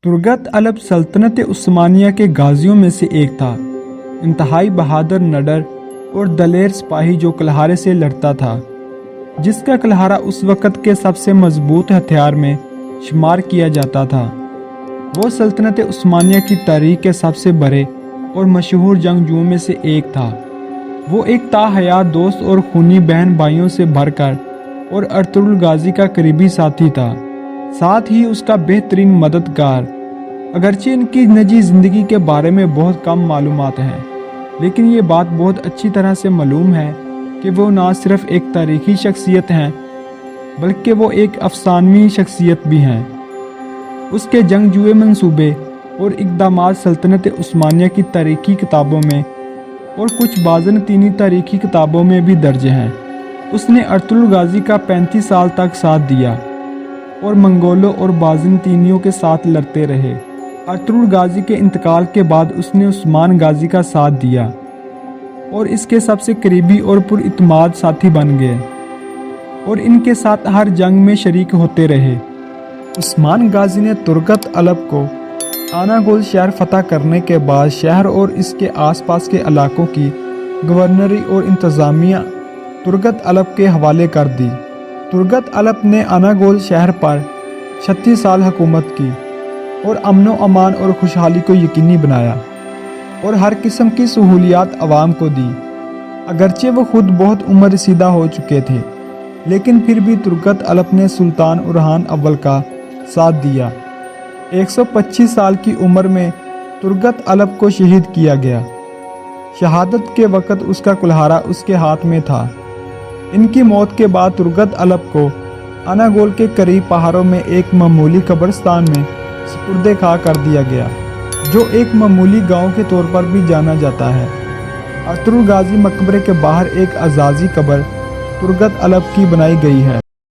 तुर्गत अलब सल्तनत उस्मानिया के गाजियों में से एक था। इंतहाई बहादुर, निडर और दलेर सिपाही जो कलहारे से लड़ता था, जिसका कलहारा उस वक़्त के सबसे मजबूत हथियार में शुमार किया जाता था। वो सल्तनत उस्मानिया की तारीख के सबसे बड़े और मशहूर जंगजुओं में से एक था। वो एक ताहयात दोस्त और खूनी बहन भाइयों से भरकर और अर्तुगरुल गाजी का करीबी साथी था, साथ ही उसका बेहतरीन मददगार। अगरचे इनकी निजी ज़िंदगी के बारे में बहुत कम मालूमात हैं, लेकिन ये बात बहुत अच्छी तरह से मालूम है कि वो ना सिर्फ एक तारीखी शख्सियत हैं, बल्कि वो एक अफसानवी शख्सियत भी हैं। उसके जंगजुए मंसूबे और इक़दामात सल्तनत उस्मानिया की तारीखी किताबों में और कुछ बाज़नतीनी तारीखी किताबों में भी दर्ज हैं। उसने अर्तुगरुल गाजी का 35 साल तक साथ दिया और मंगोलों और बाज़नतीनियों के साथ लड़ते रहे। अर्तुगरुल गाजी के इंतकाल के बाद उसने उस्मान गाजी का साथ दिया और इसके सबसे करीबी और पुरइत्माद साथी बन गए और इनके साथ हर जंग में शरीक होते रहे। उस्मान गाजी ने तुर्गत अलब को आनागोल शहर फतह करने के बाद शहर और इसके आसपास के इलाकों की गवर्नरी और इंतज़ामिया तुर्गत अलब के हवाले कर दी। तुर्गत अलब ने आनागोल शहर पर 36 साल हुकूमत की और अमन अमान और खुशहाली को यकीनी बनाया और हर किस्म की सहूलियात आवाम को दी। अगरचे वो खुद बहुत उम्र रसीदा हो चुके थे, लेकिन फिर भी तुर्गत अलब ने सुल्तान उरहान अव्वल का साथ दिया। 125 साल की उम्र में तुर्गत अलब को शहीद किया गया। शहादत के वक़्त उसका कुल्हारा उसके हाथ में था। इनकी मौत के बाद तुर्गत अलब को आनागोल के करीब पहाड़ों में एक मामूली कब्रिस्तान में सुपुर्दे खा कर दिया गया, जो एक मामूली गांव के तौर पर भी जाना जाता है। अर्तुगरुल गाजी मकबरे के बाहर एक अजाजी कब्र तुर्गत अलब की बनाई गई है।